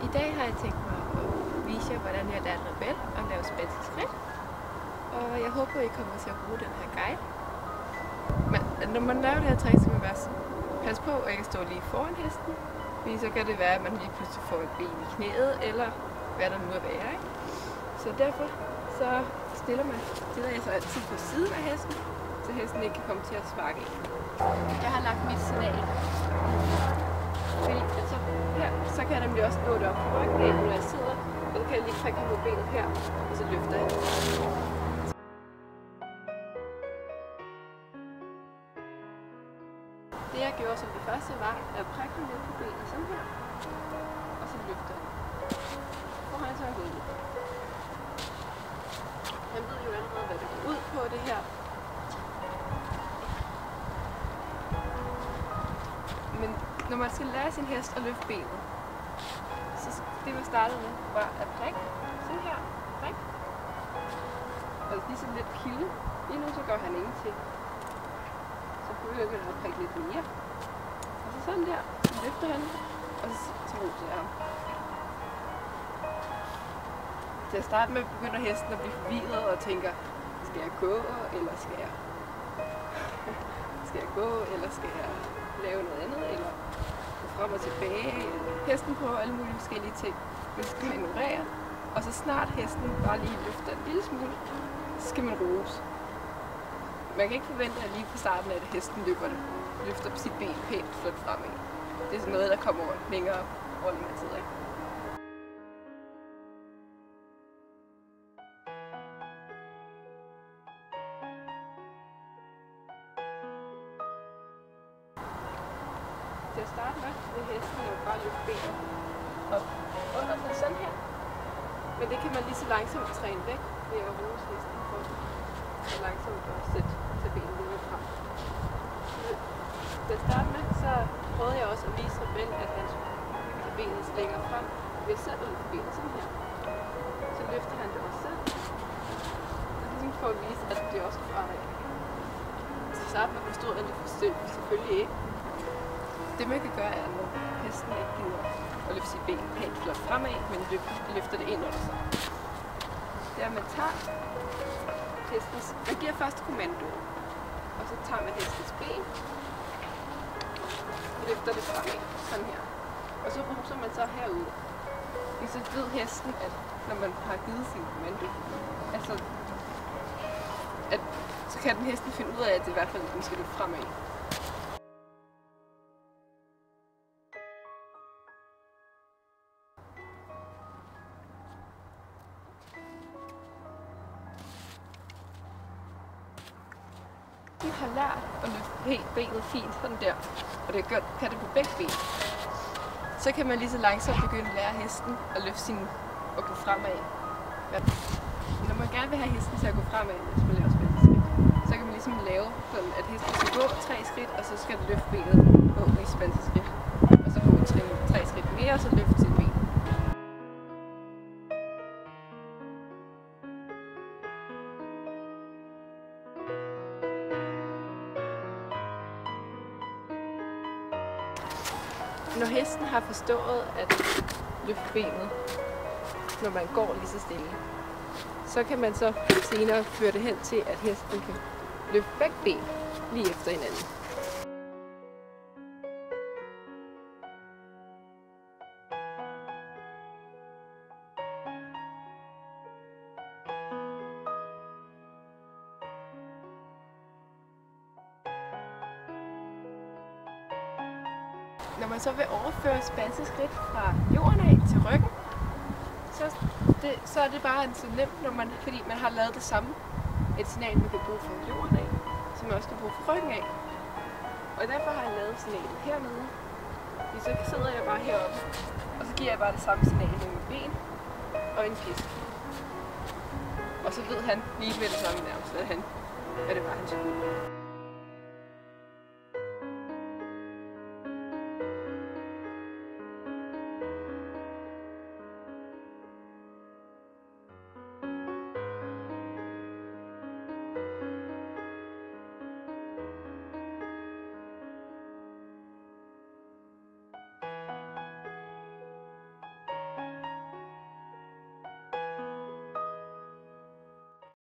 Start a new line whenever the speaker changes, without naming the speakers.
I dag har jeg tænkt mig at vise jer, hvordan jeg lærte Rebel at lave spanske skridt. Og jeg håber, I kommer til at bruge den her guide. Men når man laver det her træk, så skal man passe på at ikke stå lige foran hesten. Fordi så kan det være, at man lige pludselig får et ben i knæet, eller hvad der nu er være. Ikke? Så derfor så stiller jeg så altid på siden af hesten, så hesten ikke kan komme til at sparke ind. Jeg har lagt mit signal. Fordi altså, her, så kan jeg nemlig også nå det op på ryggen, når jeg sidder, og så kan jeg lige prikke på benet her, og så løfter jeg. Det jeg gjorde som det første var at prikke ned på benet sådan her, og så løfter jeg. Hvor har jeg så gået ud? Han ved jo allerede, hvad det går ud på det her. Men når man skal lære sin hest at løfte benet, så det vi startede med var at prikke. Sådan her. Prik. Og lige sådan lidt kilde. Lige nu så gør han ingenting. Så begynder jeg at prikke lidt mere. Og så sådan der. Så løfter han. Og så roser jeg ham. Til at starte med begynder hesten at blive forvirret og tænker, skal jeg gå, eller skal jeg lave noget andet, eller gå frem og tilbage. Hesten prøver alle mulige forskellige ting, men så skal man ignorere. Og så snart hesten bare lige løfter en lille smule, så skal man rose. Man kan ikke forvente, at lige på starten af det, hesten løfter sit ben pænt flot fremad. Det er sådan noget, der kommer længere tid, ikke? Til at starte med vil hesten jo bare løfte benet op under sig sådan her. Men det kan man lige så langsomt træne væk ved at rose hesten for så langsomt at sætte benet lidt frem. Til at starte med, så prøvede jeg også at vise Rebel, at han skulle have benet længere frem ved selv at løfte benet sådan her. Så løfter han det også selv. Og ligesom for at vise, at det også er fremad. Til at starte med forstod han det selvfølgelig ikke. Det man kan gøre er, når hesten ikke gider at løfte sit ben pænt flot fremad, men løfter det ind under sig. Det er, at man tager man giver først kommandoen, og så tager man hestens ben, og løfter det fremad, sådan her. Og så ruser man så herud. Så ved hesten, at når man har givet sin kommando, altså, så kan den hesten finde ud af, at det i hvert fald skal løfte fremad. Har lært at løfte benet fint sådan der, og det kan det på begge ben, så kan man lige så langsomt begynde at lære hesten at løfte og gå fremad. Når man gerne vil have hesten til at gå fremad, hvis man laver spanske skridt, så kan man ligesom lave sådan, at hesten skal gå 3 skridt, og så skal det løfte benet på i spanske skridt, og så gå 3 skridt mere, og så løfte sit ben. Når hesten har forstået at løfte benet, når man går lige så stille, så kan man så senere føre det hen til, at hesten kan løfte begge ben lige efter hinanden. Når man så vil overføre spanske skridt fra jorden af til ryggen, så er det bare så nemt, fordi man har lavet det samme. Et signal, man kan bruge fra jorden af, som man også kan bruge fra ryggen af. Og derfor har jeg lavet signalet hernede. Så sidder jeg bare heroppe, og så giver jeg bare det samme signal med mit ben og en pisk. Og så ved han lige med det samme nærmest, hvad det var, han skulle.